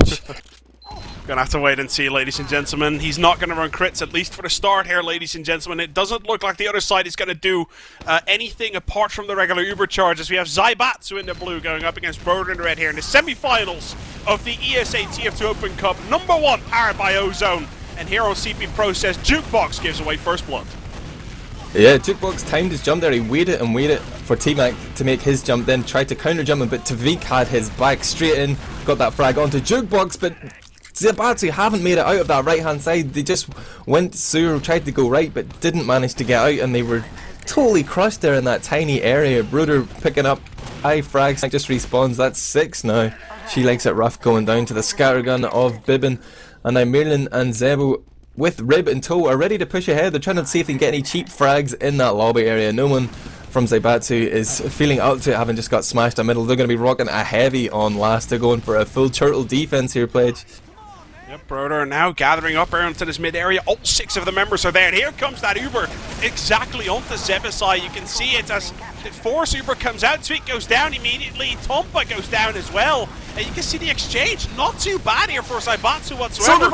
dodge. Gonna have to wait and see, ladies and gentlemen. He's not gonna run crits, at least for the start here, ladies and gentlemen. It doesn't look like the other side is gonna do anything apart from the regular Uber charges. We have Zaibatsu in the blue going up against Broder in the red here in the semi-finals of the ESA TF2 Open Cup. Number 1, powered by Ozone. And here on CP Process, Jukebox gives away first blood. Yeah, Jukebox timed his jump there. He waited and waited for T-Mac to make his jump, then tried to counter jump him, but Tavik had his back straight in, got that frag onto Jukebox, but Zaibatsu haven't made it out of that right hand side. They just went through, tried to go right, but didn't manage to get out, and they were totally crushed there in that tiny area. Broder picking up high frags, just respawns. That's 6 now. She likes it rough going down to the scattergun of Bibbin, and now Merlin and Zebo with Rib in tow are ready to push ahead. They're trying to see if they can get any cheap frags in that lobby area. No one from Zaibatsu is feeling up to it, having just got smashed in the middle. They're going to be rocking a heavy on last. They're going for a full turtle defense here, Pledge. Yep, Broder now gathering up around to this mid area. All 6 of the members are there, and here comes that Uber exactly onto Zebasai. You can see it as the Force Uber comes out. Tweet goes down immediately. Tompa goes down as well. And you can see the exchange. Not too bad here for Zaibatsu whatsoever.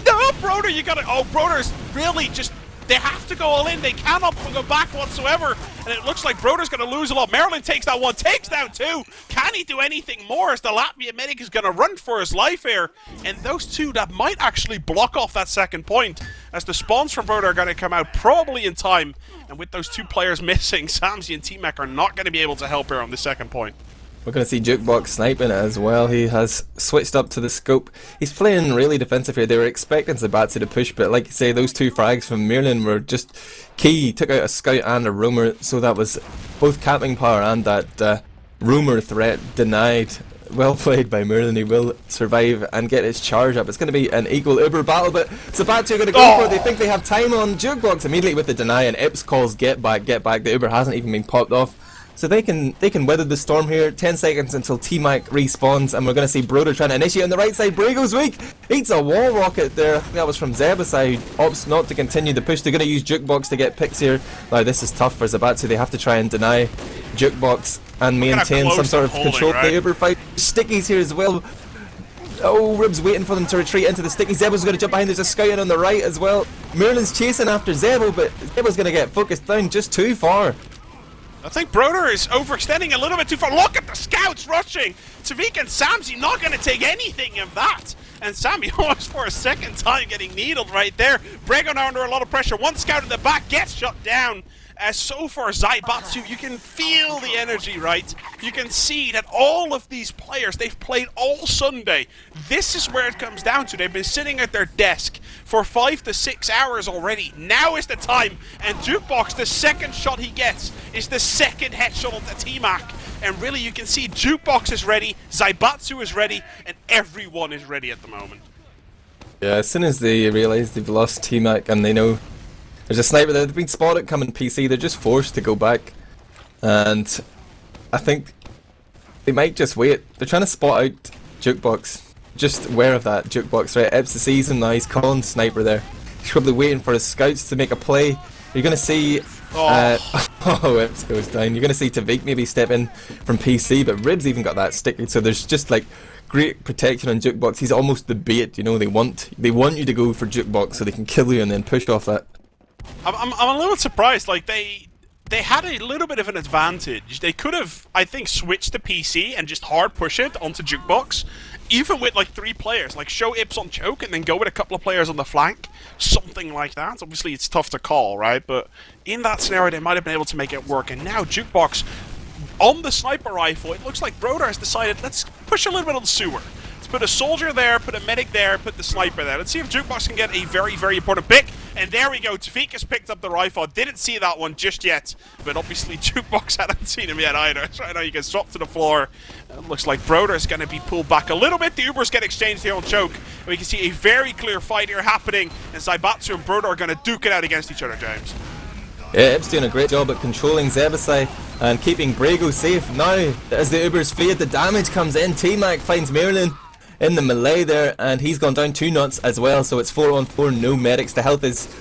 No, Broder, you gotta. Oh, Broder's really just. They have to go all in. They cannot go back whatsoever. And it looks like Broder's going to lose a lot. Maryland takes that one, takes down 2. Can he do anything more as the Latvian medic is going to run for his life here? And those 2 that might actually block off that second point, as the spawns from Broder are going to come out probably in time. And with those 2 players missing, Samsi and T-Mac are not going to be able to help here on the second point. We're going to see Jukebox sniping it as well. He has switched up to the scope. He's playing really defensive here. They were expecting Zaibatsu to push, but like you say, those 2 frags from Merlin were just key. He took out a scout and a roamer, so that was both capping power and that roamer threat denied. Well played by Merlin. He will survive and get his charge up. It's going to be an equal Uber battle, but Zaibatsu are going to go for it. They think they have time on Jukebox immediately with the deny, and Ips calls get back, get back. The Uber hasn't even been popped off. So they can weather the storm here. 10 seconds until T-Mac respawns, and we're going to see Broder trying to initiate on the right side. Brago's weak. Eats a wall rocket there. I think that was from Zebasai. Opts not to continue the push. They're going to use Jukebox to get picks here. Now this is tough for Zaibatsu. They have to try and deny Jukebox and maintain some sort of control. Right? The Uber fight. Stickies here as well. Oh, Rib's waiting for them to retreat into the sticky. Zebo's going to jump behind. There's a scout on the right as well. Merlin's chasing after Zebo, but Zebo's going to get focused down just too far. I think Broder is overextending a little bit too far. Look at the scouts rushing. Tavik and Samsi not going to take anything of that. And Sammy almost for a second time getting needled right there. Brego now under a lot of pressure. One scout in the back gets shut down. As so far Zaibatsu, you can feel the energy, right? You can see that all of these players, they've played all Sunday. This is where it comes down to. They've been sitting at their desk for 5 to 6 hours already. Now is the time. And Jukebox, the second shot he gets is the second headshot of the T-Mac. And really you can see Jukebox is ready, Zaibatsu is ready, and everyone is ready at the moment. Yeah, as soon as they realise they've lost T-Mac and they know there's a sniper there, they've been spotted coming PC, they're just forced to go back. And I think they might just wait. They're trying to spot out Jukebox. Just aware of that Jukebox, right? Eps sees him now, he's calling sniper there. He's probably waiting for his scouts to make a play. You're going to see... Eps goes down. You're going to see Tavik maybe step in from PC, but Rib's even got that sticky, so there's just like great protection on Jukebox. He's almost the bait, you know, they want you to go for Jukebox so they can kill you and then push off that. I'm a little surprised, like they had a little bit of an advantage. They could have, I think, switched to PC and just hard push it onto Jukebox, even with like 3 players, like show Ips on choke and then go with a couple of players on the flank, something like that. Obviously it's tough to call, right? But in that scenario they might have been able to make it work, and now Jukebox on the sniper rifle, it looks like Broder has decided, let's push a little bit on the sewer. Put a soldier there, put a medic there, put the sniper there. Let's see if Jukebox can get a very, very important pick. And there we go. Tavik has picked up the rifle. Didn't see that one just yet. But obviously Jukebox hadn't seen him yet either. So right now you can swap to the floor. Looks like Broder is going to be pulled back a little bit. The Ubers get exchanged here on choke. And we can see a very clear fight here happening. And Zaibatsu and Broder are going to duke it out against each other, James. Yeah, Ip's doing a great job at controlling Zebasai and keeping Brago safe. Now, as the Ubers fade, the damage comes in. T-Mac finds Merlin in the melee there, and he's gone down 2 knots as well, so it's 4-on-4, no medics. The health is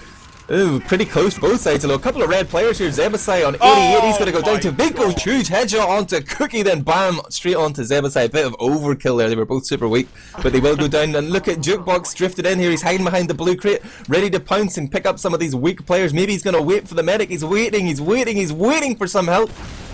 Ooh, pretty close both sides. A couple of red players here. Zaibatsu on 88, he's going to go down to Vico. Huge headshot onto Cookie, then bam, straight onto Zaibatsu. A bit of overkill there. They were both super weak, but they will go down. And look at Jukebox drifted in here. He's hiding behind the blue crate, ready to pounce and pick up some of these weak players. Maybe he's going to wait for the medic. He's waiting for some help.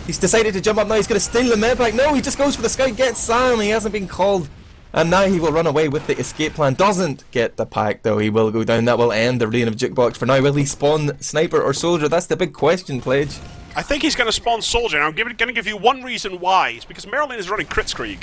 He's decided to jump up now. He's going to steal the medpack. No, he just goes for the scout, gets Sam. He hasn't been called. And now he will run away with the escape plan. Doesn't get the pack though. He will go down. That will end the reign of Jukebox for now. Will he spawn sniper or soldier? That's the big question, Pledge. I think he's going to spawn soldier, and I'm going to give you one reason why. It's because Maryland is running Kritzkrieg.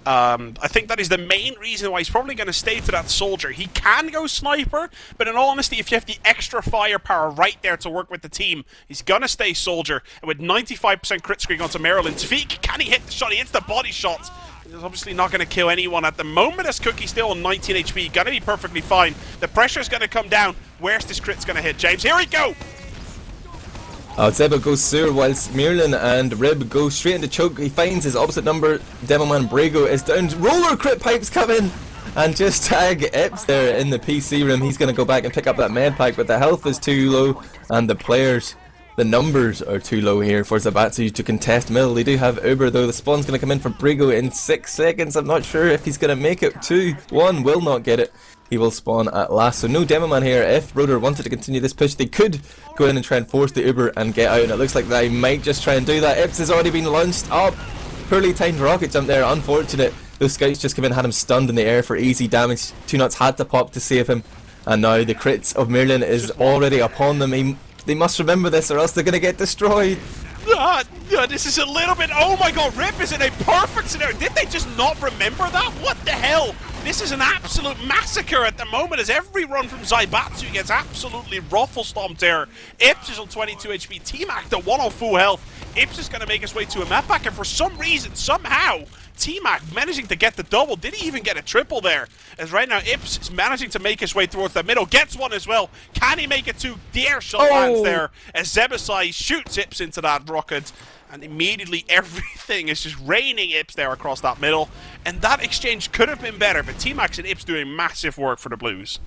I think that is the main reason why he's probably going to stay to that soldier. He can go sniper, but in all honesty, if you have the extra firepower right there to work with the team, he's going to stay soldier. And with 95% Kritzkrieg onto Maryland, Tvik, can he hit the shot? He hits the body shot. He's obviously not going to kill anyone at the moment, as Cookie's still on 19 HP. Going to be perfectly fine. The pressure's going to come down. Where's this crit's going to hit, James? Here we go! Zeba goes Sur, whilst Mirlin and Rib go straight into choke. He finds his opposite number. Demoman Brago is down. Roller crit pipes coming! And just tag Ips there in the PC room. He's going to go back and pick up that med pack, but the health is too low, and the numbers are too low here for Zaibatsu to contest middle. They do have Uber though. The spawn's going to come in for Brago in 6 seconds. I'm not sure if he's going to make it. 2-1 will not get it. He will spawn at last. So no Demoman here. If Broder wanted to continue this push, they could go in and try and force the Uber and get out. And it looks like they might just try and do that. Ips has already been launched up. Poorly timed rocket jump there. Unfortunate. Those scouts just came in, had him stunned in the air for easy damage. 2 nuts had to pop to save him. And now the crits of Merlin is already upon them. They must remember this or else they're going to get destroyed. This is a little bit... Oh my god, Rip is in a perfect scenario. Did they just not remember that? What the hell? This is an absolute massacre at the moment, as every run from Zaibatsu gets absolutely ruffle-stomped there. Ips is on 22 HP. T-Mac at 1 on full health. Ips is going to make his way to a map pack, and for some reason, somehow, T-Mac managing to get the double. Did he even get a triple there? As right now, Ips is managing to make his way towards the middle. Gets one as well. Can he make it to the air shot lands there? As Zebasai shoots Ips into that rocket. And immediately everything is just raining Ips there across that middle. And that exchange could have been better. But T-Max and Ips doing massive work for the Blues.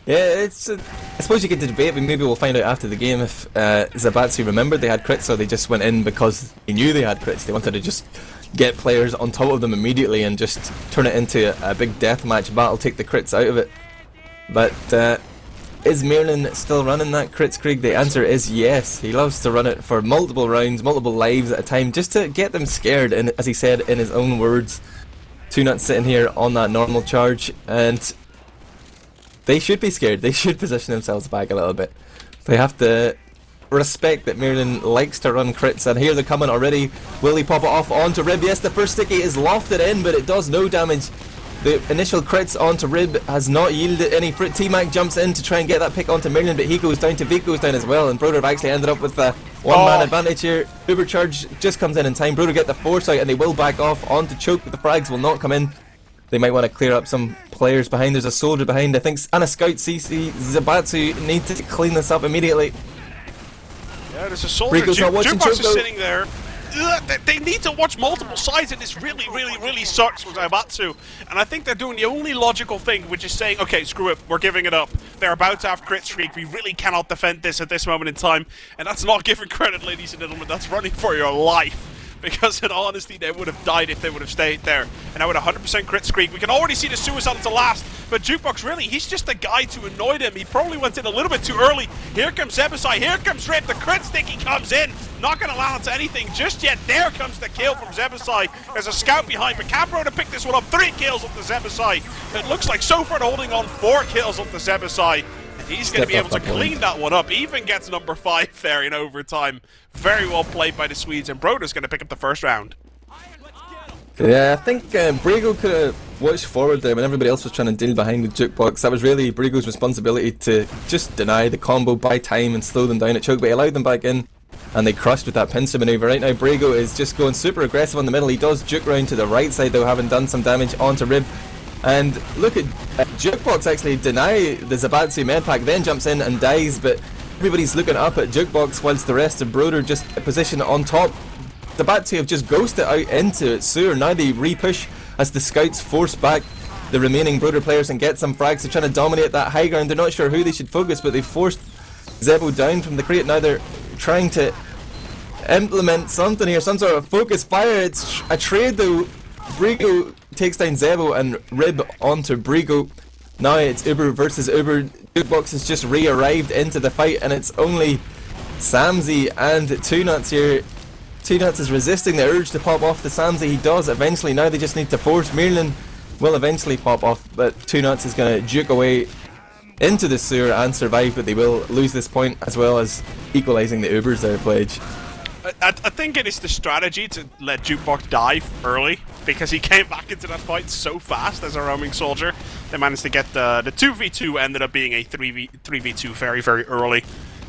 Yeah, it's. I suppose you get to debate, but maybe we'll find out after the game if Zaibatsu remembered they had crits, or they just went in because they knew they had crits. They wanted to just get players on top of them immediately and just turn it into a big deathmatch battle, take the crits out of it. But is Merlin still running that Kritzkrieg? The answer is yes. He loves to run it for multiple rounds, multiple lives at a time, just to get them scared, and as he said in his own words. 2 nuts sitting here on that normal charge, and they should be scared. They should position themselves back a little bit. They have to respect that Merlin likes to run crits, and here they're coming already. Will he pop it off onto Rib? Yes, the first sticky is lofted in, but it does no damage. The initial crits onto Rib has not yielded any fruit. T-Mac jumps in to try and get that pick onto Merlin, but he goes down. Vic goes down as well, and Broder have actually ended up with a one-man advantage here. Uber charge just comes in time. Broder get the foresight, and they will back off onto choke, but the frags will not come in. They might want to clear up some players behind. There's a soldier behind, I think, and a scout. CC Zaibatsu need to clean this up immediately. Yeah, there's a soldier. Jukebox is sitting there. They need to watch multiple sides, and this really sucks for Zaibatsu. And I think they're doing the only logical thing, which is saying, okay, screw it, we're giving it up. They're about to have crit streak. We really cannot defend this at this moment in time. And that's not giving credit, ladies and gentlemen. That's running for your life. Because in all honesty, they would have died if they would have stayed there. And now with 100% crit streak, we can already see the suicide to last. But Jukebox, really, he's just the guy to annoy them. He probably went in a little bit too early. Here comes Zebasai, here comes Rip, the crit sticky comes in. Not going to allow it to anything just yet. There comes the kill from Zebasai. There's a scout behind, but can Broder pick this one up? 3 kills of the Zebasai. It looks like so far holding on 4 kills of the Zebasai. He's going to be able to clean that one up. Even gets number 5 there in overtime. Very well played by the Swedes, and Broder's going to pick up the first round. Yeah, I think Brago could have watched forward there when everybody else was trying to deal behind the Jukebox. That was really Brago's responsibility to just deny the combo, buy time and slow them down at choke, but he allowed them back in, and they crushed with that pincer maneuver. Right now Brago is just going super aggressive on the middle. He does juke round to the right side though, having done some damage onto Rib. And look at Jukebox actually deny the Zaibatsu medpack, then jumps in and dies, but everybody's looking up at Jukebox whilst the rest of Broder just position on top. Zaibatsu have just ghosted out into Sewer. Now they re-push as the scouts force back the remaining Broder players and get some frags. They're trying to dominate that high ground. They're not sure who they should focus, but they forced Zebo down from the crate. Now they're trying to implement something here, some sort of focus fire. It's a trade though. Brigo takes down Zebo and Rib onto Brigo. Now it's Uber versus Uber. Jukebox has just re-arrived into the fight, and it's only Samzy and Two Nuts here. Two Nuts is resisting the urge to pop off the Samzy. He does eventually. Now they just need to force. Mirlin will eventually pop off, but Two Nuts is going to juke away into the sewer and survive, but they will lose this point as well as equalising the Ubers there, Pledge. I think it is the strategy to let Jukebox die early, because he came back into that fight so fast as a roaming soldier. They managed to get the 2v2, ended up being a 3v2 very, very early.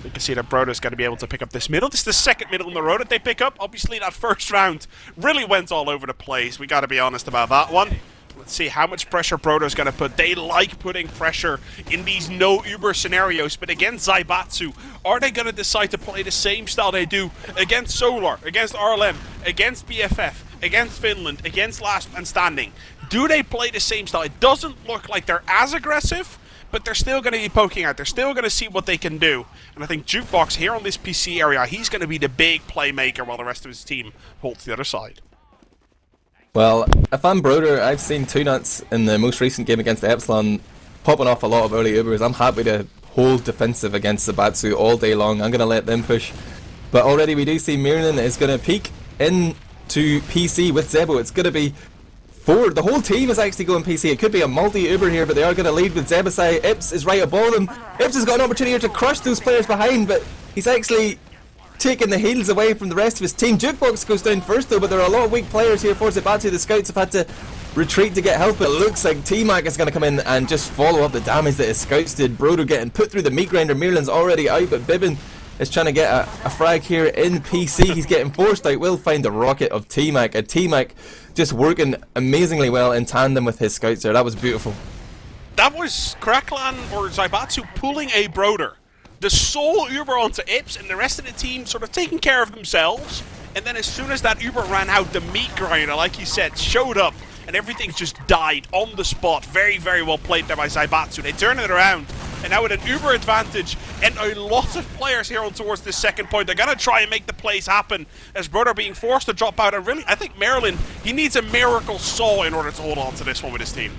You can see that Broder's going to be able to pick up this middle. This is the second middle in the row that they pick up. Obviously, that first round really went all over the place. We got to be honest about that one. Let's see how much pressure Broder's going to put. They like putting pressure in these no Uber scenarios, but against Zaibatsu, are they going to decide to play the same style they do against Solar, against RLM, against BFF, against Finland, against Last Man Standing? Do they play the same style? It doesn't look like they're as aggressive, but they're still going to be poking out. They're still going to see what they can do. And I think Jukebox here on this PC area, he's going to be the big playmaker while the rest of his team holds the other side. Well, if I'm Broder, I've seen Two Nuts in the most recent game against Epsilon popping off a lot of early Ubers. I'm happy to hold defensive against Zaibatsu all day long. I'm going to let them push. But already we do see Mirlin is going to peek into PC with Zebo. It's going to be forward. The whole team is actually going PC. It could be a multi-Uber here, but they are going to lead with Zebasai. Ips is right above them. Ips has got an opportunity here to crush those players behind, but he's actually taking the heals away from the rest of his team. Jukebox goes down first though, but there are a lot of weak players here for Zaibatsu. The scouts have had to retreat to get help, but it looks like T-Mac is going to come in and just follow up the damage that his scouts did. Broder getting put through the meat grinder. Mirlin's already out, but Bibbin is trying to get a frag here in PC. He's getting forced out. Will find the rocket of T-Mac, and T-Mac just working amazingly well in tandem with his scouts there. That was beautiful. That was Cracklan or Zaibatsu pulling a Broder. The sole Uber onto Ips, and the rest of the team sort of taking care of themselves. And then as soon as that Uber ran out, the meat grinder, like you said, showed up, and everything just died on the spot. Very, very well played there by Zaibatsu. They turn it around, and now with an Uber advantage and a lot of players here on towards this second point, they're going to try and make the plays happen as Broder being forced to drop out. And really, I think Mirlin, he needs a miracle saw in order to hold on to this one with his team.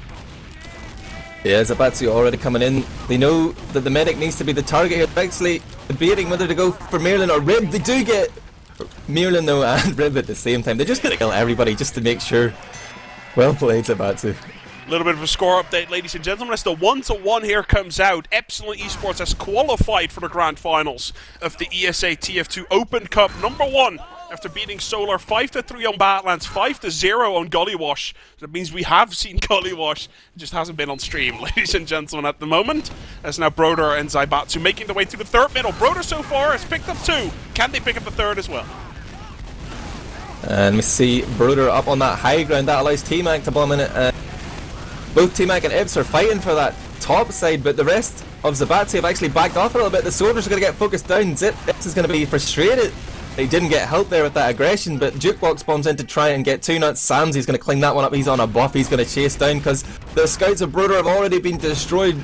Yeah, Zaibatsu already coming in. They know that the medic needs to be the target here. They're actually debating whether to go for Mirlin or Rib. They do get Mirlin though and Rib at the same time. They're just going to kill everybody just to make sure. Well played, Zaibatsu. A little bit of a score update, ladies and gentlemen, as the 1-1 here comes out. Epsilon Esports has qualified for the grand finals of the ESA TF2 Open Cup #1 after beating Solar 5-3 on Badlands, 5-0 on Gullywash. That means we have seen Gullywash, it just hasn't been on stream, ladies and gentlemen, at the moment. As now Broder and Zaibatsu making their way to the third middle. Broder so far has picked up 2. Can they pick up the third as well? And we see Broder up on that high ground. That allows T-Mac to bomb in it. Both T-Mac and Ips are fighting for that top side, but the rest of Zaibatsu have actually backed off a little bit. The soldiers are going to get focused down. Ips is going to be frustrated. They didn't get help there with that aggression, but Jukebox bombs in to try and get Two Nuts. Samsy's going to clean that one up. He's on a buff. He's going to chase down because the scouts of Broder have already been destroyed.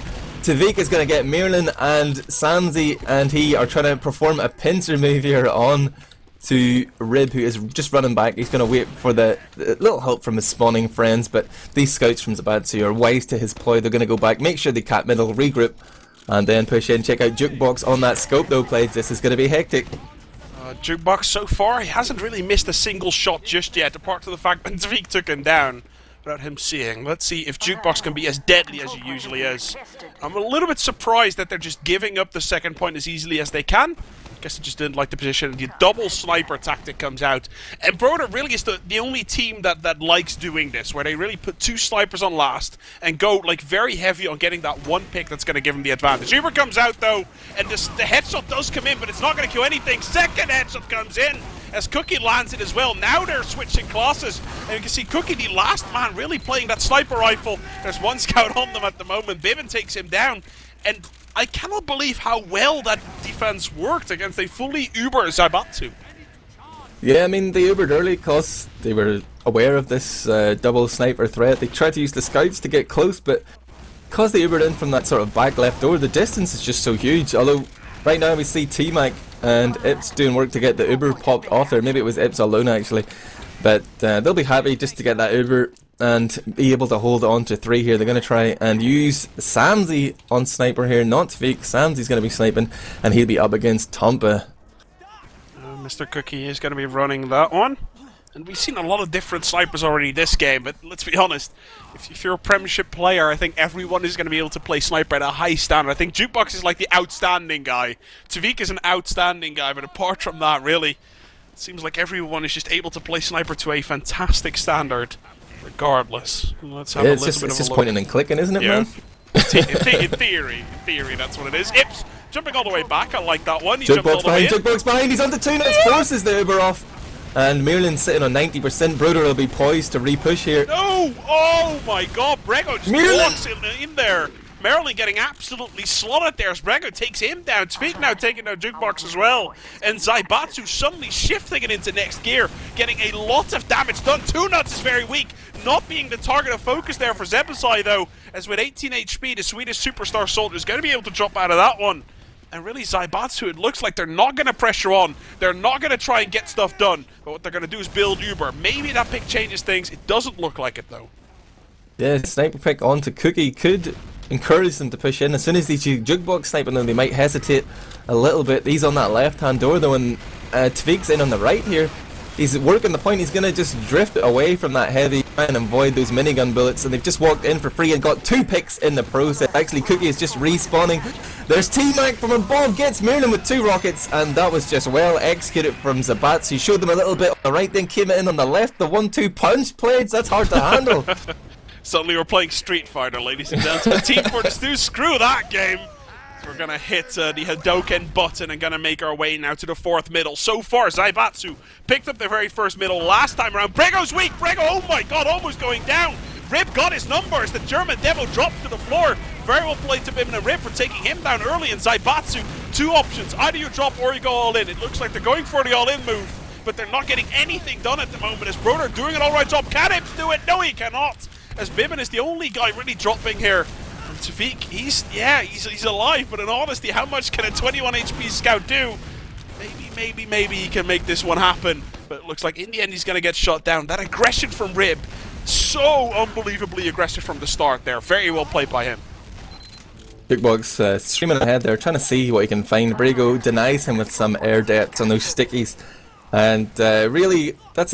Tavik is going to get Mirlin, and Samzy and he are trying to perform a pincer move here on to Rib, who is just running back. He's going to wait for the little help from his spawning friends, but these scouts from Zaibatsu are wise to his ploy. They're going to go back, make sure they cat middle, regroup, and then push in. Check out Jukebox on that scope though, Played. This is going to be hectic. Jukebox so far, he hasn't really missed a single shot just yet, apart from the fact that Tavik took him down without him seeing. Let's see if Jukebox can be as deadly as he usually is. I'm a little bit surprised that they're just giving up the second point as easily as they can. I guess they just didn't like the position. The double sniper tactic comes out. And Broder really is the only team that likes doing this, where they really put 2 snipers on last and go like very heavy on getting that one pick that's going to give them the advantage. Uber comes out though, and the headshot does come in, but it's not going to kill anything. Second headshot comes in as Cookie lands it as well. Now they're switching classes, and you can see Cookie, the last man, really playing that sniper rifle. There's one scout on them at the moment. Bibbin takes him down, and I cannot believe how well that defense worked against a fully Uber Zaibatsu. Yeah, I mean, they Ubered early because they were aware of this double sniper threat. They tried to use the scouts to get close, but because they Ubered in from that sort of back left door, the distance is just so huge. Although Right now we see T-Mac and Ips doing work to get the Uber popped off there. Maybe it was Ips alone actually. But they'll be happy just to get that Uber and be able to hold on to 3 here. They're going to try and use Samzy on Sniper here, not Tvik. Samzy's going to be sniping and he'll be up against Tompa. Mr. Cookie is going to be running that one. And we've seen a lot of different snipers already this game, but let's be honest, if you're a Premiership player, I think everyone is going to be able to play sniper at a high standard. I think Jukebox is like the outstanding guy. Tvik is an outstanding guy, but apart from that, really, it seems like everyone is just able to play sniper to a fantastic standard, regardless. Let's have a little bit of a look. It's just pointing and clicking, isn't it, man? In theory, that's what it is. Ips jumping all the way back, I like that one. He jumped all the way in. Jukebox behind, he's on the 2 nuts, forces the Uber off. And Mirlin's sitting on 90%. Broder will be poised to re-push here. No! Oh my god, Brego just walks in there. Merlin getting absolutely slotted there as Brego takes him down. Tvik now taking down Jukebox as well. And Zaibatsu suddenly shifting it into next gear, getting a lot of damage done. 2 nuts is very weak, not being the target of focus there for Zebasai though, as with 18 HP, the Swedish superstar soldier is going to be able to drop out of that one. And really, Zaibatsu, it looks like they're not going to pressure on. They're not going to try and get stuff done. But what they're going to do is build Uber. Maybe that pick changes things. It doesn't look like it, though. Yeah, sniper pick onto Cookie could encourage them to push in. As soon as they see Jukebox sniping them, they might hesitate a little bit. He's on that left-hand door, though, and Tvik's in on the right here. He's working the point. He's going to just drift away from that heavy and avoid those minigun bullets. And they've just walked in for free and got 2 picks in the process. Actually, Cookie is just respawning. There's T-Mac from above, gets Merlin with 2 rockets. And that was just well executed from Zaibatsu. He showed them a little bit on the right, then came in on the left. The 1-2 punch plates, that's hard to handle. Suddenly we're playing Street Fighter, ladies and gentlemen. teamfortress.tv, screw that game. We're going to hit the Hadoken button and going to make our way now to the 4th middle. So far, Zaibatsu picked up the very first middle last time around. Brego's weak. Brego, oh my god, almost going down. Rib got his numbers. The German Devil drops to the floor. Very well played to Bim and Rib for taking him down early. And Zaibatsu, 2 options. Either you drop or you go all in. It looks like they're going for the all-in move, but they're not getting anything done at the moment. As Broder doing an alright job. Can Ips do it? No, he cannot. As Bimmin is the only guy really dropping here. Tvik, he's alive, but in honesty, how much can a 21 HP scout do? Maybe he can make this one happen, but it looks like in the end he's going to get shot down. That aggression from Rib, so unbelievably aggressive from the start there. Very well played by him. Jukebox streaming ahead there, trying to see what he can find. Brego denies him with some air depths on those stickies. And really, that's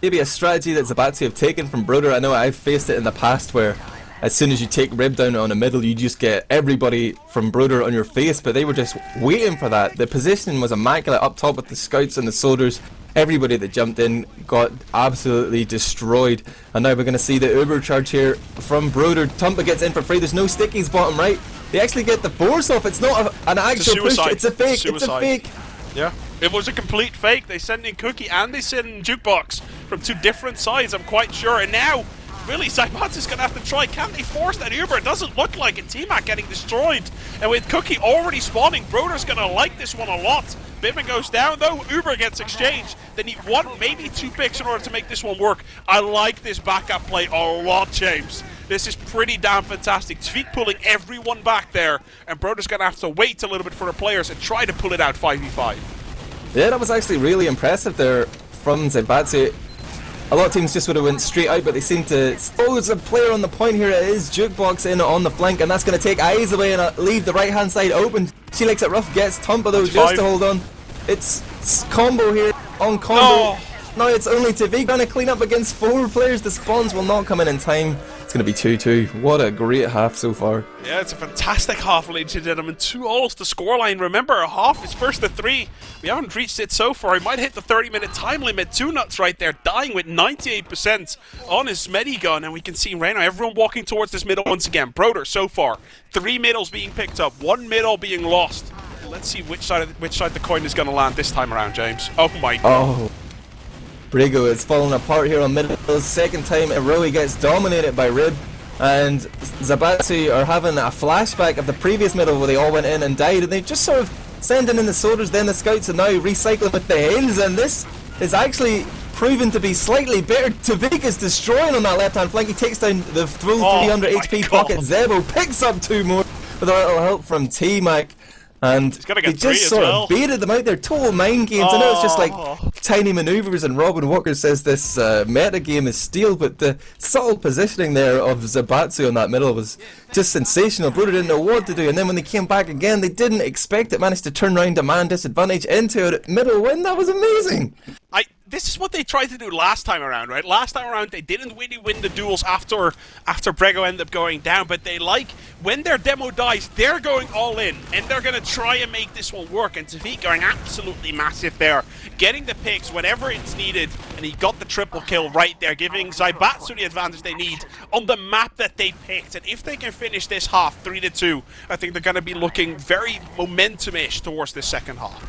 maybe a strategy that Zaibatsu have taken from Broder. I know I've faced it in the past where as soon as you take Rib down on the middle, you just get everybody from Broder on your face, but they were just waiting for that. The positioning was immaculate up top with the scouts and the soldiers. Everybody that jumped in got absolutely destroyed. And now we're going to see the Uber charge here from Broder. Tompa gets in for free. There's no stickies bottom right. They actually get the force off. It's not an actual push. It's a fake. It's a fake. Yeah, it was a complete fake. They sent in Cookie and they sent in Jukebox from 2 different sides, I'm quite sure. And now really, Zaibatsu's going to have to try. Can they force that Uber? It doesn't look like it. T-Mac getting destroyed. And with Cookie already spawning, Broder's going to like this one a lot. Bimmin goes down, though. Uber gets exchanged. They need 1, maybe 2 picks in order to make this one work. I like this backup play a lot, James. This is pretty damn fantastic. Tvik pulling everyone back there. And Broder's going to have to wait a little bit for the players and try to pull it out 5v5. Yeah, that was actually really impressive there from Zaibatsu. A lot of teams just would have went straight out, but they seem to... Oh, there's a player on the point here. It is Jukebox in on the flank, and that's going to take eyes away and leave the right-hand side open. She likes it rough, gets Tompa though, just to hold on. It's combo here on combo. No. Now it's only Tvik trying to clean up against 4 players. The spawns will not come in time. It's going to be 2-2. What a great half so far. Yeah, it's a fantastic half, ladies and gentlemen. 2-all the scoreline. Remember, a half is first to 3. We haven't reached it so far. He might hit the 30-minute time limit. 2 nuts right there, dying with 98% on his medigun. And we can see right now everyone walking towards this middle once again. Broder, so far, 3 middles being picked up, 1 middle being lost. Let's see which side the coin is going to land this time around, James. Oh my god. Oh. Brego is falling apart here on middle. Second time in a row he gets dominated by Rib. And Zaibatsu are having a flashback of the previous middle where they all went in and died. And they just sort of sending in the soldiers, then the scouts, and now recycling with the hills. And this is actually proven to be slightly better. Tvik is destroying on that left-hand flank. He takes down the full 300 HP pocket. Zebo picks up 2 more with a little help from T-Mac. And He's gonna they get 3 just as sort well. of baited them out there. Total mind games. I know it's just like tiny maneuvers, and Robin Walker says this meta game is steel, but the subtle positioning there of Zaibatsu on that middle was just sensational. Broder didn't know what to do, and then when they came back again, they didn't expect it. Managed to turn around a man disadvantage into a middle win. That was amazing. This is what they tried to do last time around, right? Last time around, they didn't really win the duels after Brego ended up going down, but they when their demo dies, they're going all in, and they're going to try and make this one work, and Tavik going absolutely massive there, getting the picks whenever it's needed, and he got the triple kill right there, giving Zaibatsu the advantage they need on the map that they picked, and if they can finish this half 3-2, I think they're going to be looking very momentum-ish towards this second half.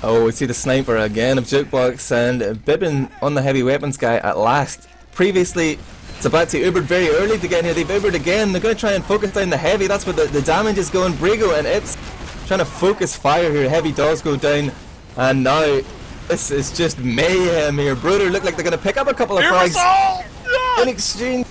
Oh, we see the sniper again of Jukebox, and Bibbin on the heavy weapons guy at last. Previously, Zaibatsu Ubered very early to get in here. They've Ubered again. They're going to try and focus down the heavy. That's where the damage is going. Brego and Ips trying to focus fire here. Heavy does go down, and now this is just mayhem here. Broder look like they're going to pick up a couple of frags in exchange.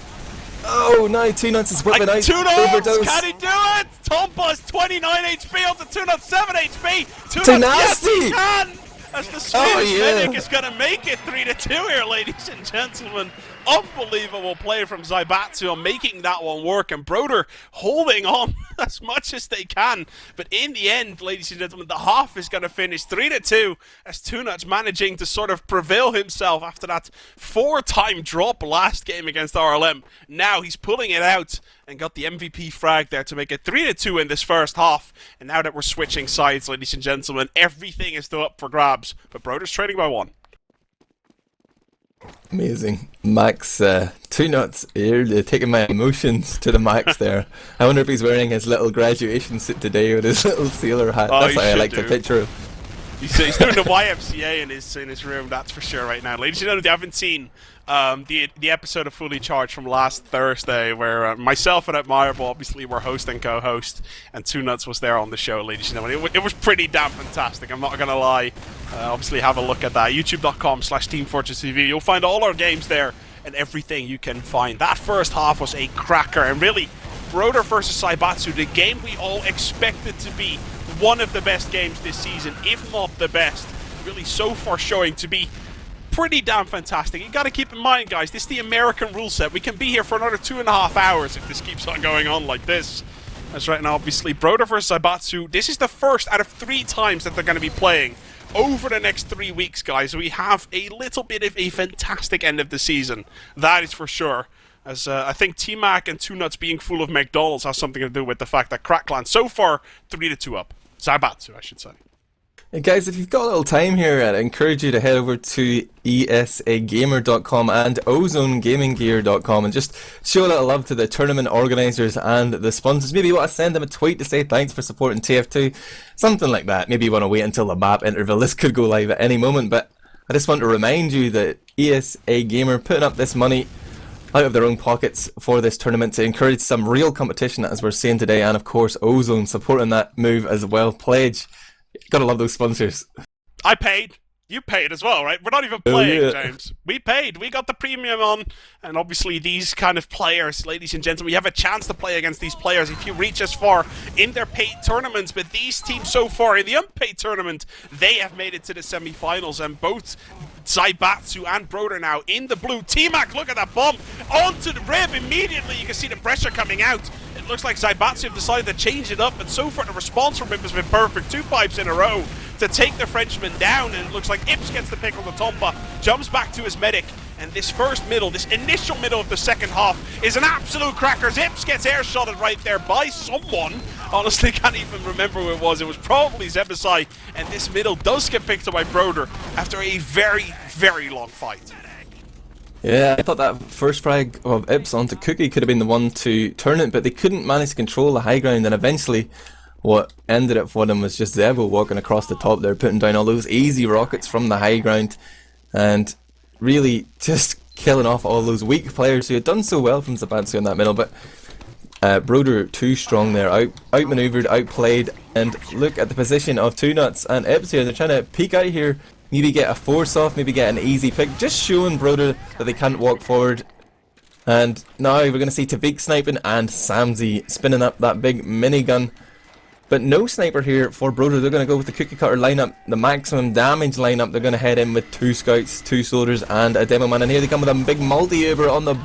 Oh, now Two Nuts is whipping out. Two Nuts, Overdose. can he do it? Tomba's 29 HP onto Two Nuts 7 HP. Too Nuts, nasty. yes, he can. As the Swedish medic is going to make it 3-2 here, ladies and gentlemen. Unbelievable play from Zaibatsu on making that one work, and Broder holding on as much as they can. But in the end, ladies and gentlemen, the half is going to finish 3-2 as Two Nuts managing to sort of prevail himself after that 4-time drop last game against RLM. Now he's pulling it out and got the MVP frag there to make it 3-2 in this first half. And now that we're switching sides, ladies and gentlemen, everything is still up for grabs. But Broder's trading by 1. Amazing. Max, Two Nuts here, taking my emotions to the max there. I wonder if he's wearing his little graduation suit today with his little sailor hat. That's what I like the picture of. He's doing the YMCA in his room, that's for sure right now. Ladies and gentlemen, if you haven't seen the episode of Fully Charged from last Thursday, where myself and Admirable obviously were host and co-host, and Two Nuts was there on the show, ladies and gentlemen. It was pretty damn fantastic, I'm not going to lie. Obviously have a look at that. YouTube.com/teamfortress.tv. You'll find all our games there and everything you can find. That first half was a cracker, and really, Broder versus Zaibatsu, the game we all expected to be one of the best games this season, if not the best. Really so far showing to be pretty damn fantastic. You got to keep in mind, guys, this is the American rule set. We can be here for another 2.5 hours if this keeps on going on like this. That's right now, obviously, Broder versus Zaibatsu. This is the first out of 3 times that they're going to be playing over the next 3 weeks, guys. We have a little bit of a fantastic end of the season. That is for sure. As I think T-Mac and Two Nuts being full of McDonald's has something to do with the fact that Crackland so far 3-2 up. Zaibatsu, I should say. Hey guys, if you've got a little time here, I'd encourage you to head over to esagamer.com and ozonegaminggear.com and just show a little love to the tournament organisers and the sponsors. Maybe you want to send them a tweet to say thanks for supporting TF2, something like that. Maybe you want to wait until the map interval. This could go live at any moment, but I just want to remind you that ESA Gamer putting up this money out of their own pockets for this tournament to encourage some real competition, as we're seeing today, and of course Ozone supporting that move as well. Pledge. Gotta love those sponsors. I paid. You paid as well, right? We're not even playing, James. We paid. We got the premium on. And obviously these kind of players, ladies and gentlemen, you have a chance to play against these players if you reach as far in their paid tournaments. But these teams so far in the unpaid tournament, they have made it to the semi-finals. And both Zaibatsu and Broder now in the blue. T-Mac, look at that bomb. Onto the rib immediately. You can see the pressure coming out. It looks like Zaibatsu have decided to change it up, but so far the response from him has been perfect. 2 pipes in a row to take the Frenchman down, and it looks like Ips gets the pick on the Tomba, jumps back to his medic, and this first middle, this initial middle of the second half is an absolute cracker. Ips gets air-shotted right there by someone. Honestly, can't even remember who it was. It was probably Zebasai, and this middle does get picked up by Broder after a very, very long fight. Yeah, I thought that first frag of Ips onto Cookie could have been the one to turn it, but they couldn't manage to control the high ground, and eventually what ended it for them was just Zebo walking across the top there, putting down all those easy rockets from the high ground, and really just killing off all those weak players who had done so well from Zaibatsu in that middle. But Broder too strong there, outmaneuvered, outplayed, and look at the position of Two Nuts and Ips here. They're trying to peek out here, maybe get a force off, maybe get an easy pick, just showing Broder that they can't walk forward. And now we're going to see Tavik sniping and Samzi spinning up that big minigun. But no sniper here for Broder. They're going to go with the cookie cutter lineup, the maximum damage lineup. They're going to head in with 2 scouts, 2 soldiers, and a demo man. And here they come with a big multi-uber on the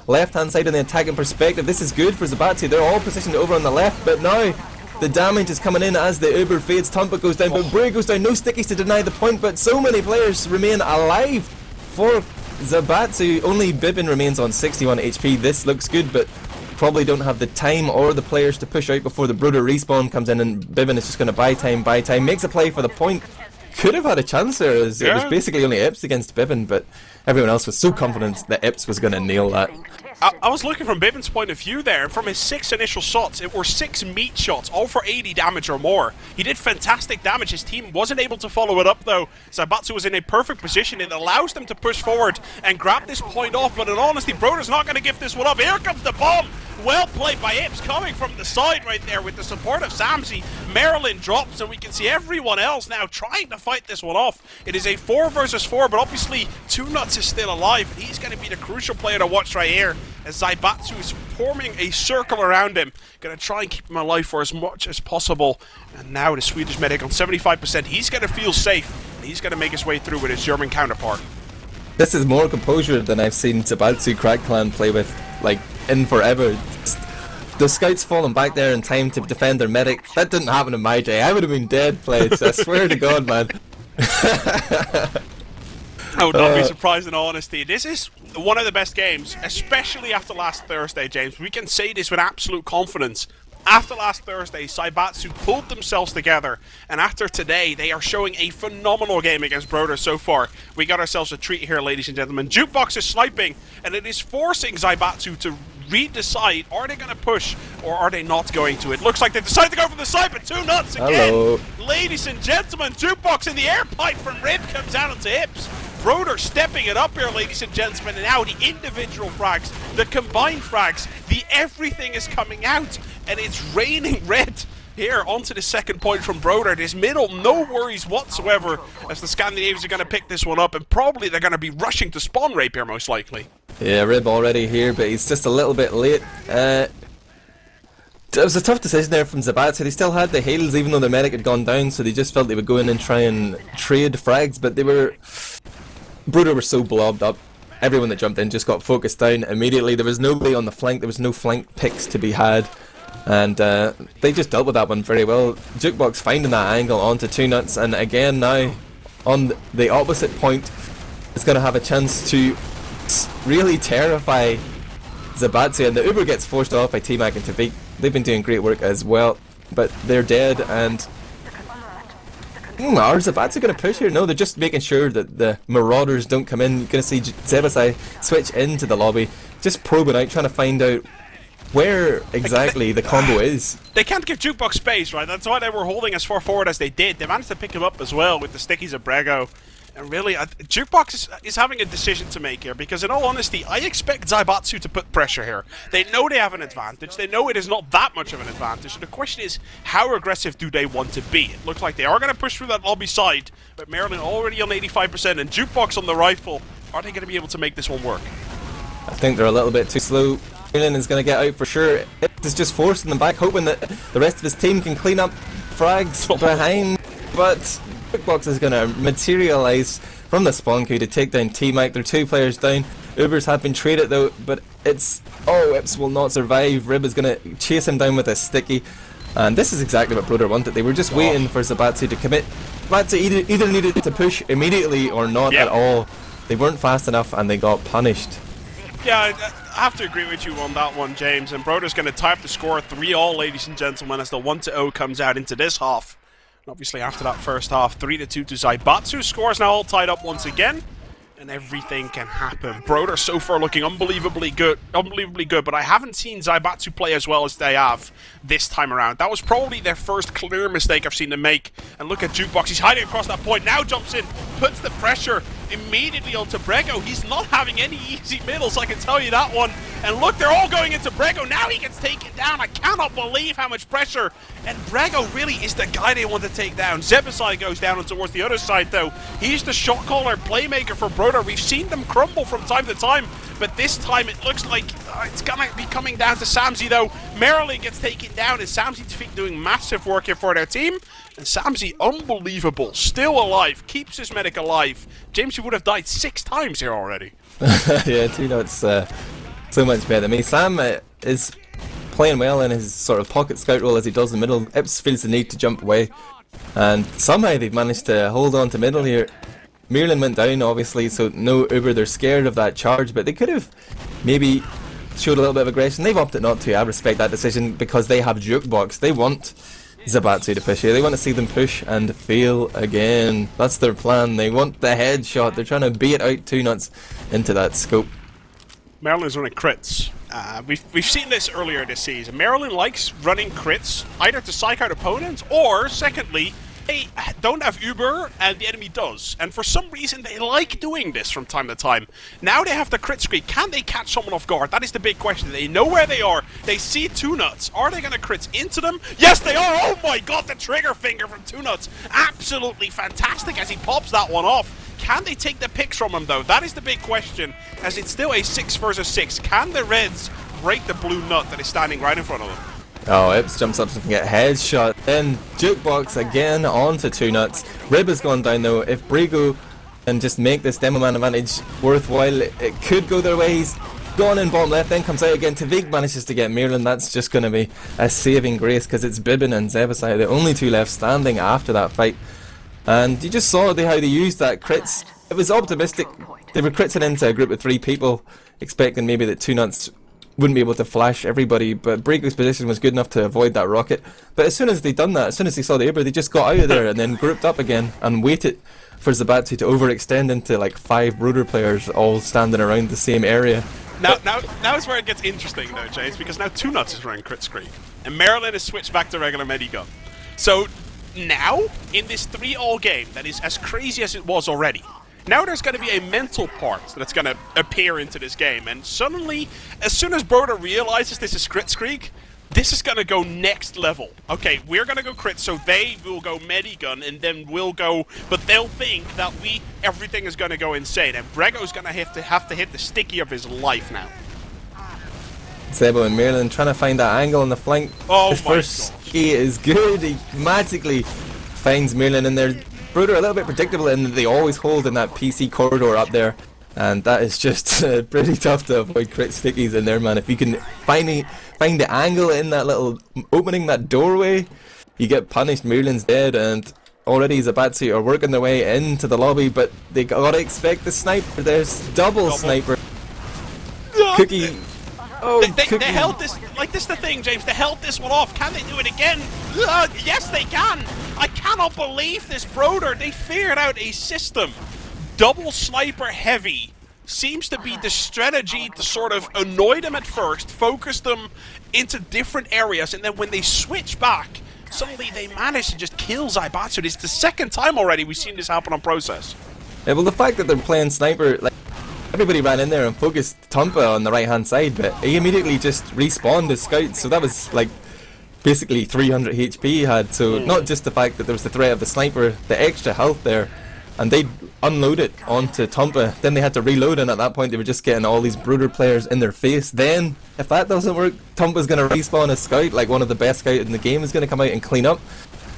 left-hand side in the attacking perspective. This is good for Zaibatsu. They're all positioned over on the left, but now the damage is coming in as the uber fades. Tumpa goes down, but Bray goes down. No stickies to deny the point, but so many players remain alive for Zaibatsu. Only Bibbin remains on 61 HP. This looks good, but probably don't have the time or the players to push out before the Broder respawn comes in, and Bibbin is just going to buy time, makes a play for the point. Could have had a chance there, as it was basically only Ips against Bibbin, but everyone else was so confident that Ips was going to nail that. I was looking from Bibbin's point of view there, and from his 6 initial shots, it were 6 meat shots, all for 80 damage or more. He did fantastic damage. His team wasn't able to follow it up, though. Zaibatsu was in a perfect position. It allows them to push forward and grab this point off, but in honesty, Broder's not going to give this one up. Here comes the bomb! Well played by Ips, coming from the side right there with the support of Samsi. Marilyn drops, and we can see everyone else now trying to fight this one off. It is a 4 versus 4, but obviously 2 Nuts is still alive. He's going to be the crucial player to watch right here, as Zaibatsu is forming a circle around him. Going to try and keep him alive for as much as possible. And now the Swedish medic on 75%. He's going to feel safe, and he's going to make his way through with his German counterpart. This is more composure than I've seen Zaibatsu Crack Clan play with, like, in forever. The scouts falling back there in time to defend their medic. That didn't happen in my day. I would have been dead, Pledge. I swear to God, man. I would not be surprised in all honesty. This is one of the best games, especially after last Thursday, James. We can say this with absolute confidence. After last Thursday, Zaibatsu pulled themselves together, and after today, they are showing a phenomenal game against Broder so far. We got ourselves a treat here, ladies and gentlemen. Jukebox is sniping, and it is forcing Zaibatsu to redecide, are they going to push, or are they not going to? It looks like they decided to go for the side, but 2 Nuts again! Hello. Ladies and gentlemen, Jukebox in the air pipe from Rib comes out onto Ips. Broder stepping it up here, ladies and gentlemen, and now the individual frags, the combined frags, the everything is coming out, and it's raining red here onto the second point from Broder. This middle, no worries whatsoever, as the Scandinavians are going to pick this one up, and probably they're going to be rushing to spawn rape here, most likely. Yeah, Rib already here, but he's just a little bit late. It was a tough decision there from Zaibatsu. They still had the hails, even though their medic had gone down, so they just felt they would go in and try and trade frags, but they were... Broder were so blobbed up. Everyone that jumped in just got focused down immediately. There was nobody on the flank. There was no flank picks to be had. And they just dealt with that one very well. Jukebox finding that angle onto 2 Nuts. And again now, on the opposite point, is going to have a chance to really terrify Zaibatsu. And the Uber gets forced off by T-Mac and Tavik. They've been doing great work as well. But they're dead, and... Are Zaibatsu going to push here? No, they're just making sure that the Marauders don't come in. You're going to see Zaibatsu switch into the lobby, just probing out, trying to find out where exactly the combo is. They can't give Jukebox space, right? That's why they were holding as far forward as they did. They managed to pick him up as well with the stickies of Brego. And really, Jukebox is having a decision to make here, because in all honesty, I expect Zaibatsu to put pressure here. They know they have an advantage. They know it is not that much of an advantage. So the question is, how aggressive do they want to be? It looks like they are going to push through that lobby side, but Maryland already on 85% and Jukebox on the rifle. Are they going to be able to make this one work? I think they're a little bit too slow. Maryland is going to get out for sure. It's just forcing them back, hoping that the rest of his team can clean up frags behind, but... Jukebox is going to materialise from the spawn queue to take down T-Mac. There are 2 players down. Ubers have been traded though, but it's... Oh, Ips will not survive. Rib is going to chase him down with a sticky. And this is exactly what Broder wanted. They were just waiting for Zaibatsu to commit. Zaibatsu either needed to push immediately or not at all. They weren't fast enough and they got punished. Yeah, I have to agree with you on that one, James. And Broder's going to tie up the score 3-all, ladies and gentlemen, as the 1-0 comes out into this half. Obviously, after that first half, 3-2 to Zaibatsu. Scores now all tied up once again, and everything can happen. Broder so far looking unbelievably good, but I haven't seen Zaibatsu play as well as they have this time around. That was probably their first clear mistake I've seen them make. And look at Jukebox, he's hiding across that point, now jumps in, puts the pressure immediately onto Brego. He's not having any easy middles, I can tell you that one. And look, they're all going into Brego. Now he gets taken down. I cannot believe how much pressure. And Brego really is the guy they want to take down. Zaibatsu goes down and towards the other side, though. He's the shot caller, playmaker for Broder. We've seen them crumble from time to time, but this time it looks like it's gonna be coming down to Samsey though. Marilyn gets taken down, and Samsey doing massive work here for their team. And Samsey, unbelievable, still alive, keeps his medic alive. James, he would have died 6 times here already. Yeah, 2-0's so much better. I mean, Sam is playing well in his sort of pocket scout role as he does in the middle. Ips feels the need to jump away, and somehow they've managed to hold on to middle here. Mirlin went down obviously, so no Uber, they're scared of that charge, but they could have maybe showed a little bit of aggression. They've opted not to. I respect that decision because they have Jukebox. They want Zaibatsu to push here. They want to see them push and fail again. That's their plan. They want the headshot. They're trying to bait out 2-nuts into that scope. Maryland's running crits. We've seen this earlier this season. Maryland likes running crits either to psych out opponents, or secondly, they don't have Uber and the enemy does. And for some reason they like doing this from time to time. Now they have the crit streak. Can they catch someone off guard? That is the big question. They know where they are. They see 2-nuts. Are they going to crits into them? Yes, they are. Oh my god, the trigger finger from 2-nuts. Absolutely fantastic as he pops that one off. Can they take the picks from him though? That is the big question, as it's still a 6 versus 6. Can the Reds break the blue nut that is standing right in front of them? Oh, Ips jumps up and can get headshot. Then Jukebox again onto 2-nuts. Rib has gone down though. If Brigo can just make this demo man advantage worthwhile, it could go their way. He's gone in bottom left, then comes out again. Tavik manages to get Mirlin. That's just going to be a saving grace because it's Bibbin and Zaibatsu, the only 2 left standing after that fight. And you just saw how they used that crits. It was optimistic. They were critsing into a group of 3 people, expecting maybe that 2-nuts wouldn't be able to flash everybody, but Brigo's position was good enough to avoid that rocket. But as soon as they done that, as soon as they saw the Uber, they just got out of there and then grouped up again and waited for Zaibatsu to overextend into like 5 Broder players all standing around the same area. Now is where it gets interesting though, James, because now 2-nuts is running crit streak, and Maryland has switched back to regular medigun. So now, in this 3-all game that is as crazy as it was already, now there's going to be a mental part that's going to appear into this game, and suddenly, as soon as Broder realizes this is crit streak, this is going to go next level. Okay, we're going to go crit, so they will go medigun, and then we'll go, but they'll think that everything is going to go insane, and Brego's going to have to hit the sticky of his life now. Zebo and Maryland trying to find that angle on the flank. Oh, his first ski is good. He magically finds Maryland in there. Broder a little bit predictable in that they always hold in that PC corridor up there, and that is just pretty tough to avoid crit stickies in there, man. If you can find the angle in that little opening, that doorway, you get punished. Maryland's dead, and already Zaibatsu are working their way into the lobby, but they gotta expect the sniper. There's double sniper. Cookie. Oh, they held this, like this is the thing, James, they held this one off. Can they do it again? Yes, they can. I cannot believe this, Broder. They figured out a system. Double sniper heavy seems to be the strategy to sort of annoy them at first, focus them into different areas, and then when they switch back, suddenly they manage to just kill Zaibatsu. This is the 2nd time already we've seen this happen on Process. Yeah, well, the fact that they're playing sniper, like, everybody ran in there and focused Tumpa on the right hand side, but he immediately just respawned his scouts, so that was like basically 300 HP he had. So not just the fact that there was the threat of the sniper, the extra health there, and they unload it onto Tumpa. Then they had to reload, and at that point they were just getting all these Broder players in their face. Then if that doesn't work, Tumpa's going to respawn a scout, like one of the best scouts in the game is going to come out and clean up.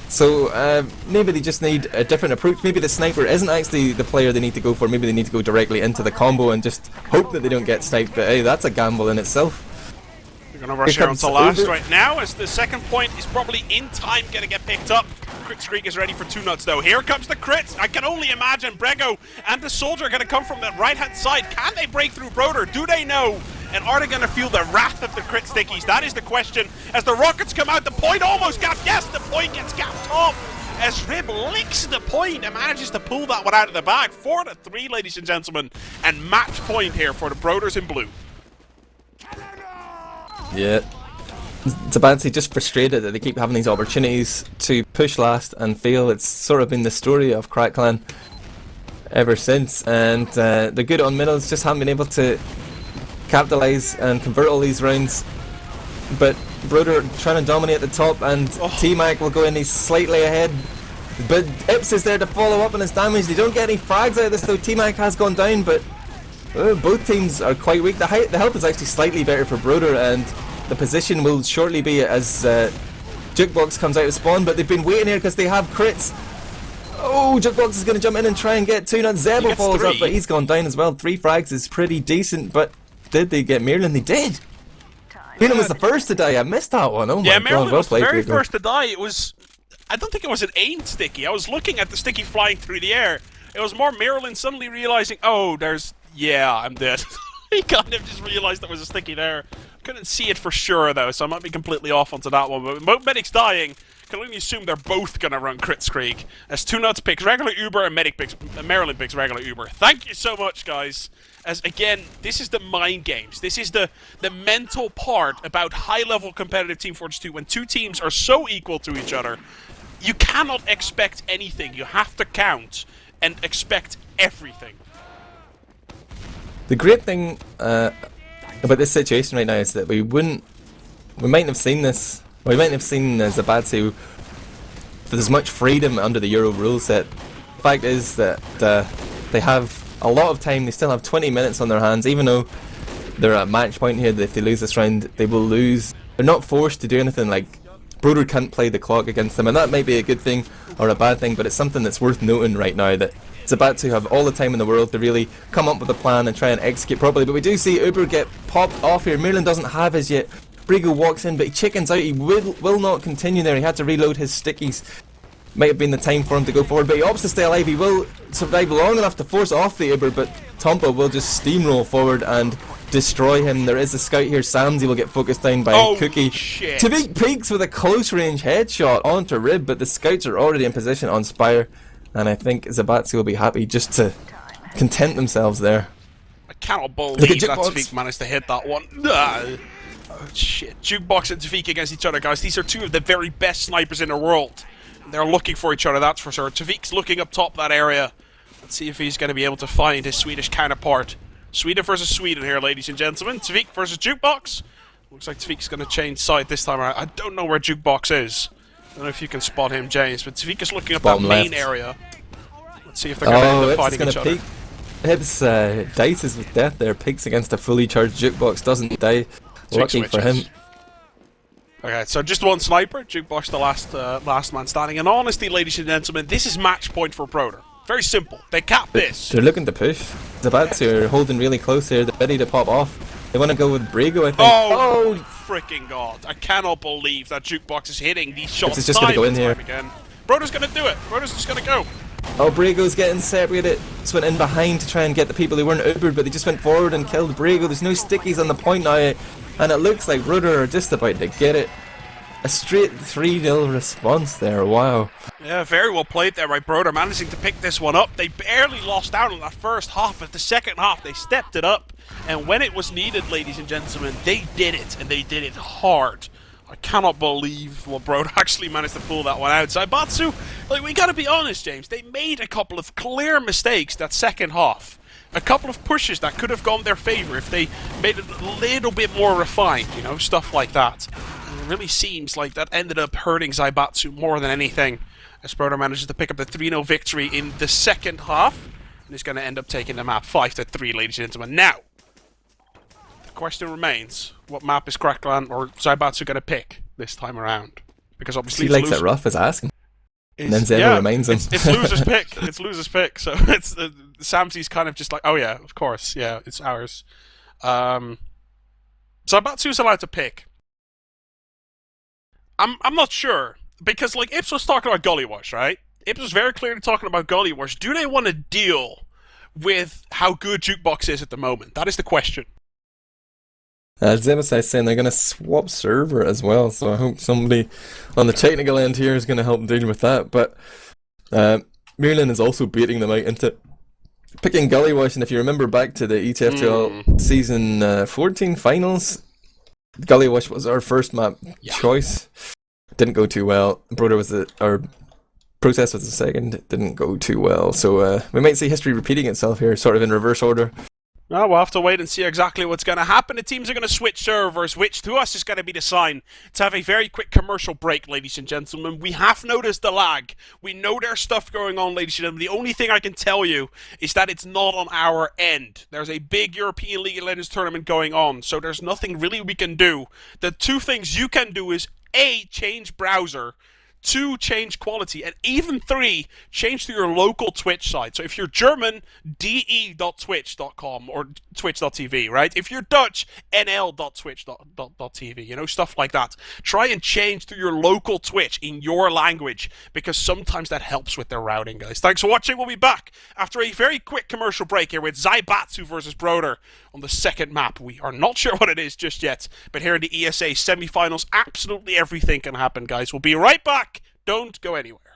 So maybe they just need a different approach. Maybe the sniper isn't actually the player they need to go for. Maybe they need to go directly into the combo and just hope that they don't get sniped. But hey, that's a gamble in itself. They're going to rush here onto last right now, as the 2nd point is probably in time going to get picked up. Crit streak is ready for 2-nuts though. Here comes the crits. I can only imagine Brego and the soldier are going to come from the right hand side. Can they break through Broder? Do they know? And are they going to feel the wrath of the crit stickies? That is the question. As the rockets come out, the point almost gapped. Yes, the point gets gapped off. As Rib licks the point and manages to pull that one out of the bag. 4-3, ladies and gentlemen. And match point here for the Broders in blue. Yeah. Zaibatsu just frustrated that they keep having these opportunities to push last and fail. It's sort of been the story of Crack Clan ever since. And they're good on middles, just haven't been able to capitalize and convert all these rounds. But Broder trying to dominate the top, and T-Mac will go in. He's slightly ahead, but Ips is there to follow up on his damage. They don't get any frags out of this though. T-Mac has gone down, but Both teams are quite weak. The health is actually slightly better for Broder, and the position will shortly be as Jukebox comes out of spawn, but they've been waiting here because they have crits. Oh, Jukebox is going to jump in and try and get 2 nuts. Zebo falls up, but he's gone down as well. 3 frags is pretty decent, but did they get Merlin? They did! Merlin was the first to die. I missed that one. Oh my god, Merlin well was the played, very Rico. first to die. It was... I don't think it was an aimed sticky. I was looking at the sticky flying through the air. It was more Merlin suddenly realizing, oh, there's... Yeah, I'm dead. He kind of just realized there was a sticky there. Couldn't see it for sure, though, so I might be completely off onto that one. But both medics dying, can only assume they're both going to run crit streak. As 2 nuts picks regular Uber and medic picks... Merlin picks regular Uber. Thank you so much, guys. As, again, this is the mind games. This is the mental part about high-level competitive Team Fortress 2. When 2 teams are so equal to each other, you cannot expect anything. You have to count and expect everything. The great thing about this situation right now is that we mightn't have seen this, or we mightn't have seen Zaibatsu with as much freedom under the Euro rule set. The fact is that they have a lot of time. They still have 20 minutes on their hands, even though they're at match point here. That if they lose this round, they will lose. They're not forced to do anything. Like, Broder can't play the clock against them, and that might be a good thing or a bad thing, but it's something that's worth noting right now, that Zaibatsu have all the time in the world to really come up with a plan and try and execute properly. But we do see Uber get popped off here. Merlin doesn't have his yet. Brigo walks in, but he chickens out. He will not continue there. He had to reload his stickies. Might have been the time for him to go forward, but he opts to stay alive. He will survive long enough to force off the Uber, but Tompa will just steamroll forward and destroy him. There is a scout here. Samsy will get focused down by Cookie. Shit. Tavik peeks with a close range headshot onto Rib, but the scouts are already in position on Spire, and I think Zaibatsu will be happy just to content themselves there. I cannot believe that Tavik managed to hit that one. Oh, shit. Jukebox and Tavik against each other, guys. These are 2 of the very best snipers in the world. They're looking for each other, that's for sure. Tavik's looking up top that area. Let's see if he's going to be able to find his Swedish counterpart. Sweden versus Sweden here, ladies and gentlemen. Tavik versus Jukebox. Looks like Tavik's going to change side this time around. I don't know where Jukebox is. I don't know if you can spot him, James, but Tavik is looking up that main area. Let's see if they're going to end up fighting each other. Hips dices with death there. Peeks against a fully charged Jukebox. Doesn't die. Lucky for him. Okay, so just 1 sniper. Jukebox the last man standing. And honestly, ladies and gentlemen, this is match point for Broder. Very simple. They cap this. They're looking to push. Zaibatsu are holding really close here. They're ready to pop off. They want to go with Brigo, I think. Oh, freaking god. I cannot believe that Jukebox is hitting these shots. It's just going to go in here. Again. Broder's going to do it. Broder's just going to go. Oh, Brigo's getting separated. Just went in behind to try and get the people who weren't Ubered, but they just went forward and killed Brigo. There's no stickies on the point now, and it looks like Broder are just about to get it. A straight 3-0 response there, wow. Yeah, very well played there by Broder, managing to pick this one up. They barely lost out on that first half, but the second half they stepped it up. And when it was needed, ladies and gentlemen, they did it, and they did it hard. I cannot believe Broder actually managed to pull that one out. Zaibatsu, like, we gotta be honest, James, they made a couple of clear mistakes that second half. A couple of pushes that could have gone their favor if they made it a little bit more refined, you know, stuff like that. It really seems like that ended up hurting Zaibatsu more than anything, as Broder manages to pick up the 3-0 victory in the second half, and is going to end up taking the map 5-3, ladies and gentlemen. Now, the question remains, what map is Crackland or Zaibatsu going to pick this time around? Because obviously he likes it rough as asking. And then Zebo reminds him. It's loser's pick. It's loser's pick. So it's Samsy's kind of just like, oh yeah, of course, yeah, it's ours. Zaibatsu's allowed to pick. I'm not sure, because like Ips was talking about Gully Wash, right? Ips was very clearly talking about Gully Wash. Do they want to deal with how good Jukebox is at the moment? That is the question. Zaibatsu is saying they're going to swap server as well, so I hope somebody on the technical end here is going to help deal with that. But Merlin is also baiting them out into picking Gully Wash, and if you remember back to the ETF2L Season 14 finals, Gully Wash was our first map choice. Didn't go too well. Broder was our Process was the second. Didn't go too well. So we might see history repeating itself here, sort of in reverse order. Well, we'll have to wait and see exactly what's going to happen. The teams are going to switch servers, which to us is going to be the sign to have a very quick commercial break, ladies and gentlemen. We have noticed the lag. We know there's stuff going on, ladies and gentlemen. The only thing I can tell you is that it's not on our end. There's a big European League of Legends tournament going on, so there's nothing really we can do. The two things you can do is A, change browser, 2, change quality, and even 3, change to your local Twitch site. So if you're German, de.twitch.com or twitch.tv, right? If you're Dutch, nl.twitch.tv, you know, stuff like that. Try and change to your local Twitch in your language, because sometimes that helps with their routing, guys. Thanks for watching. We'll be back after a very quick commercial break here with Zaibatsu versus Broder on the second map. We are not sure what it is just yet, but here in the ESA semi-finals, absolutely everything can happen, guys. We'll be right back. Don't go anywhere.